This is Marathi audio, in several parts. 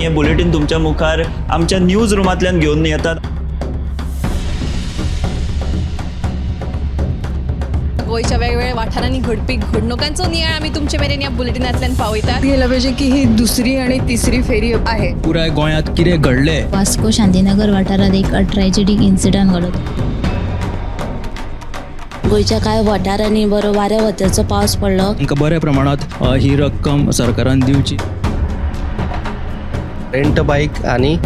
हे बुलेटिन तुमच्या मुखार आमच्या न्यूज रूमांतल्यान घेवन येतात। गोयच्या वेगवेगळ्या वाठारांनी घडपी घडणुकांचो नियाळ आमी तुमचे मेरेन ह्या बुलेटिनांतल्यान पावयतात। गेल्या पाहिजे की ही दुसरी आणि तिसरी फेरी आहे। पुराय गोंयांत कितें घडलें। वास्को शांतीनगर वाठारात एक ट्रॅजेडीक इन्सिडंट घडत। गोयच्या कांय वाठारांनी बरो वाऱ्या वताचो पावस पडलो। तांकां बऱ्या प्रमाणात ही रक्कम सरकारान दिवची। रेंट बाईक आणि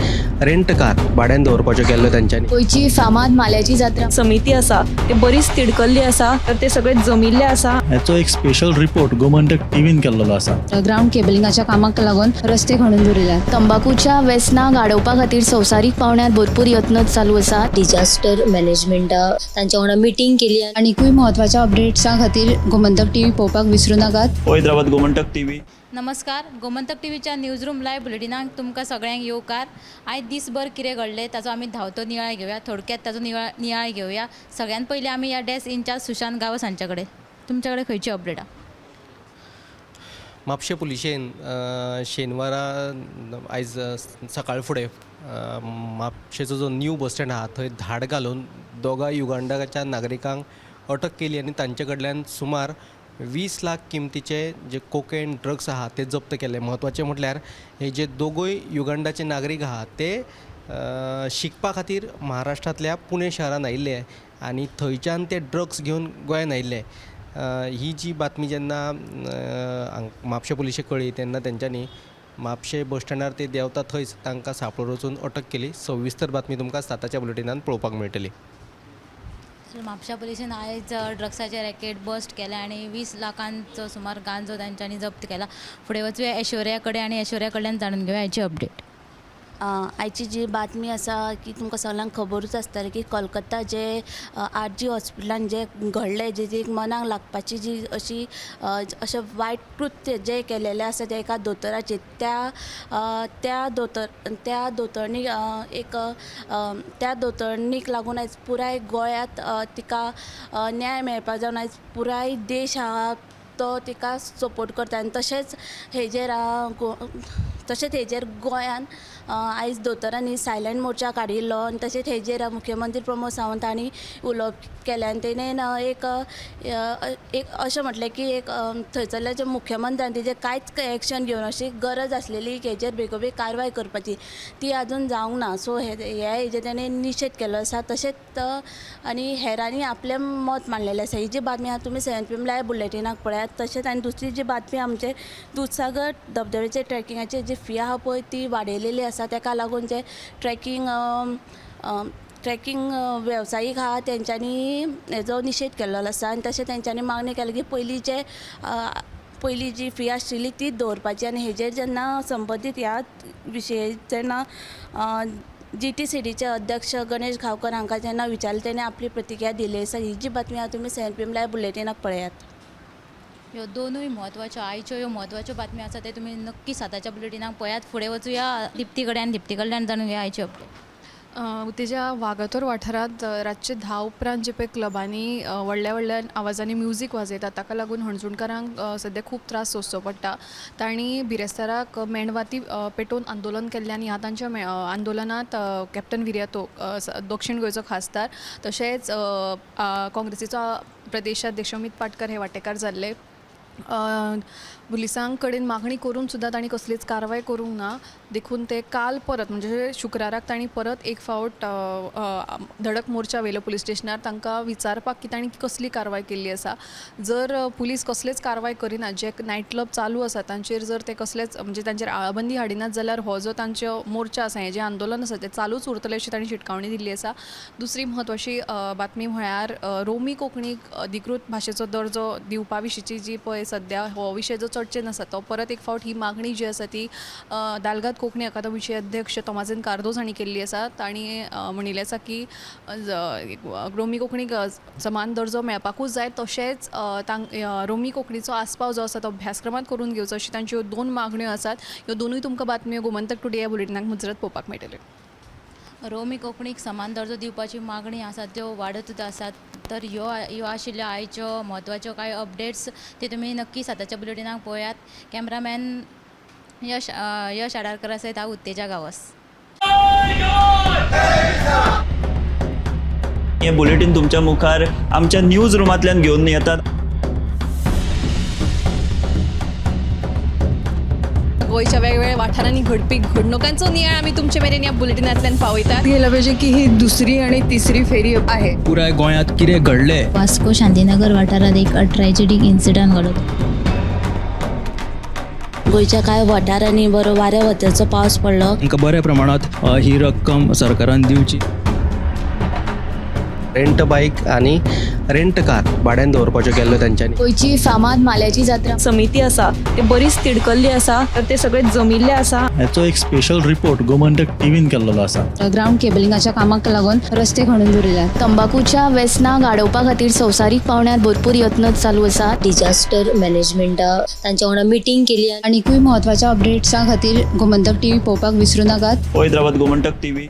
रेंट कार भाड्यान दवरपाच्यो केल्ल्यो तांच्यांनी। गोयची फामाद माल्याची जात्रा समिती आसा ते बरीच तिडकल्ली आसा, तर ते सगळे जमिल्ले आसा। हाचो एक स्पेशल रिपोर्ट गोमंतक टीव्हीन केल्लो आसा। ग्राउंड केबलिंगाच्या कामाक लागून रस्ते खणून दवरिल्यात। तंबाखूच्या व्यसनां गाडोवपा खातीर संवसारीक पावंड्यार भरपूर यत्न चालू आसा। डिजास्टर मॅनेजमेंट तांच्या वांगडा मिटींग केली। आनीकूय महत्वाच्या अपडेट्सां खातीर गोमंतक टीव्ही पळोवपाक विसरूं नाकात। पळयत रावात गोमंतक टीव्ही। नमस्कार, गोमंतक टीव्हीच्या न्यूज रूम लायव्ह बुलेटिनाक तुमकां सगळ्यांक येवकार। आयज दिसभर कितें घडलें ताचो आमी धांवतो नियाळ घेवया, थोडक्यात ताचो नियाळ घेवया। सगळ्यात पयलीं आमी ह्या डेस्क इंचार्ज सुशांत गावस हांचे कडेन। तुमचे कडेन खंयची अपडेट आहा? म्हापशें पुलिशेन शेनवारा आयज सकाळ फुडें म्हापशेचो जो न्यू बस स्टँड आहा थंय धाड घालून दोगा युगांडाच्या नागरिकांक अटक केली आनी तांचे कडल्यान सुमार 20 लाख किमतीचे जे कोकेन ड्रग्स आहा ते जप्त केले। म्हत्वाचे म्हटल्यार हे जे दोगूय युगांडाचे नागरीक आहा ते शिकपा खातीर महाराष्ट्रांतल्या पुणे शहरान आयिल्ले आनी थंयच्यान ते ड्रग्स घेवन गोंयान आयिल्ले। ही जी बातमी जेन्ना म्हापशे पुलिशेक कळ्ळी तेन्ना तेंच्यांनी म्हापशे बस स्टँडार ते देंवता थंयच तांकां सांपळून वचून अटक केली। सविस्तर बातमी तुमकां साताच्या बुलेटिनान पळोवपाक मेळटली। म्हापशा पुलिसेन आयज ड्रग्साचे रॅकेट बस्ट केले आणि 20 लाखांचो सुमार गांजो तांच्यांनी जप्त केला। फुडें वचूया ऐश्वर्या कडेन आनी ऐश्वर्या कडल्यान जाणून घेवया हाची अपडेट। आयची जी बातमी आसा की तुमकां सगळ्यांक खबरूच आसतलें की कोलकाता जे RG हॉस्पिटलान जे घडलें जे एक मनाक लागपाची जी अशें वायट कृत्य जे केलेलें आसा ते एका दोतोराचेर त्या दोतोरणीक लागून आयज पुराय गोंयांत तिका न्याय मेळपा जावन आयज पुराय देश आहा तो तिका सपोर्ट करता। आनी तशेंच हेजेर गोंयान आयज दोतोरांनी सायलेंट मोर्चा काडिल्लो आनी तशेंच हेजेर मुख्यमंत्री प्रमोद सावंत हांणी उलोवप केलें आनी तेणेन एक अशें म्हटलें की एक थंयसरल्या जे मुख्यमंत्र्यान तेजेर कांयच एक्शन घेवन अशी गरज आसलेली की हेजेर बेगोबेग कारवाय करपाची ती आजून जावंक ना। सो हेजेर तेणें निशेध केल्लो आसा। तशेंच आनी हेरांनी आपलें मत मांडलेलें आसा। ही जी बातमी आहा तुमी 7 PM लायव्ह बुलेटिनाक पळयात। तशेंच आनी दुसरी जी बातमी आमचे दूदसागर धबधब्याचे ट्रॅकिंगाची जी फी आहा पळय ती वाडयलेली आसा। ताका लागून जे ट्रॅकिंग वेवसायीक आहा तेंच्यांनी हेजो निशेध केल्लो आसा आनी तशें तेंच्यांनी मागणी केली की पयली जी फी आशिल्ली ती दवरपाची आनी हेजेर जेन्ना संबंदीत ह्या विशयी जेन्ना GTCDचे अध्यक्ष गणेश गांवकर हांकां जेन्ना विचारलें तेणें आपली प्रतिक्रिया दिली आसा। ही जी बातमी आहा तुमी 7 PM लायव्ह बुलेटिनाक पळयात। ह्यो दोनूय म्हत्वाच्यो आयच्यो ह्यो म्हत्वाच्यो बातमी आसा ते तुमी नक्की साताच्या बुलेटिनाक पळयात। फुडें वचूया दिप्ती कडेन, दिप्ती कडल्यान जाणून घेवया आयची अपडेट। तेज्या वागातोर वाठारांत रातचे 10 उपरांत जे पळय क्लबांनी व्हडल्या आवाजांनी म्युजीक वाजयतात ताका लागून हणजूणकारांक सद्या खूब त्रास सोंसचो पडटा। तांणी बिरेस्ताराक मेणवाती पेटोवन आंदोलन केल्लें आनी ह्या तांच्या आंदोलनांत कॅप्टन विर्यातो दक्षिण गोंयचो खासदार तशेंच काँग्रेसीचो प्रदेशाध्यक्ष अमित पाटकर हे वांटेकार जाल्ले। पुलिसां कडेन मागणी करून सुद्दां तांणी कसलीच कारवाय करूंक ना। देखून ते काल परत म्हणजे शुक्राराक तांणी परत एक फावट धडक मोर्चा वयलो पुलीस स्टेशनार तांकां विचारपाक की तांणी कसली कारवाय केल्ली आसा। जर पुलीस कसलेच कारवाय करिनात, जे नायट क्लब चालू आसा तांचेर जर ते कसलेच म्हणजे तांचेर आळाबंदी हाडिनात जाल्यार हो जो तांचो मोर्चा आसा हें जें आंदोलन आसा तें चालूच उरतलें अशी तांणी शिटकावणी दिल्ली आसा। दुसरी म्हत्वाची बातमी म्हळ्यार रोमी कोंकणीक अधिकृत भाशेचो दर्जो दिवपा विशींची जी पळय सद्या हो विशय जो चर्चेन आसा तो परत एक फावट ही मागणी जी आसा ती दालगाद कोंकणी अकादमीचे अध्यक्ष तोमाझेन कार्दोज हांणी केल्ली आसा। तांणी म्हणिल्लें आसा की रोमी कोंकणीक समान दर्जो मेळपाकूच जाय, तशेंच रोमी कोंकणीचो आस्पाव जो आसा तो अभ्यासक्रमांत करून घेवचो अशी तांच्यो 2 मागण्यो आसात। ह्यो दोनूय तुमकां बातम्यो गोमंतक टुडे ह्या बुलेटिनाक मुजरत पळोवपाक मेळटल्यो। रोमी कोंकणीक समान दर्जो दिवपाची मागणी आसा त्यो वाडतूच आसात। तर ह्यो आशिल्ल्यो आयच्यो म्हत्वाच्यो कांय अपडेट्स ते तुमी नक्की साताच्या बुलेटिनाक पळयात। कॅमेरामॅन यश आडारकर सयत हांव उत्तेजा गांवस. हे बुलेटिन तुमच्या मुखार आमच्या न्यूज रुमांतल्यान घेवन येतात. गोंयच्या वेगवेगळ्या वाठारांनी घडपी घडणुकांचो नियाळ आमी तुमचे मेरेन ह्या बुलेटिनांतल्यान पावयतात. गेलं पाहिजे की ही दुसरी आणि तिसरी फेरी आहे. पुराय गोंयांत कितें घडलें वास्को शांतीनगर वाठारात एक ट्रॅजेडीक इन्सिडंट घडलो. गोंयच्या कांय वाठारांनी बरो वाऱ्या वताचो पावस पडलो. तांकां बऱ्या प्रमाणात ही रक्कम सरकारान दिवची. रेंट बाईक आणि रेंट कार भाड्यान दवरपाच्यो केल्ल्यो तांच्यांनी. गोंयची फामाद माल्याची जात्रा समिती आसा ते बरीच तिडकल्ली आसा तर ते सगळे जमिल्ले आसा. ह्याचो एक स्पेशल रिपोर्ट गोमंतक टीव्हीन केल्लो आसा. ग्राउंड केबलिंगाच्या कामाक लागून रस्ते खणून दवरिल्यात. तंबाखूच्या व्यसनां गाडोवपा खातीर संवसारीक पावंड्यार भरपूर यत्न चालू आसा. डिजास्टर मॅनेजमेंटा तांच्या वांगडा मिटींग केली. आनीकूय महत्वाच्या अपडेट्सां खातीर गोमंतक टीव्ही पळोवपाक विसरूं नाकात. हैदराबाद गोमंतक टीव्ही.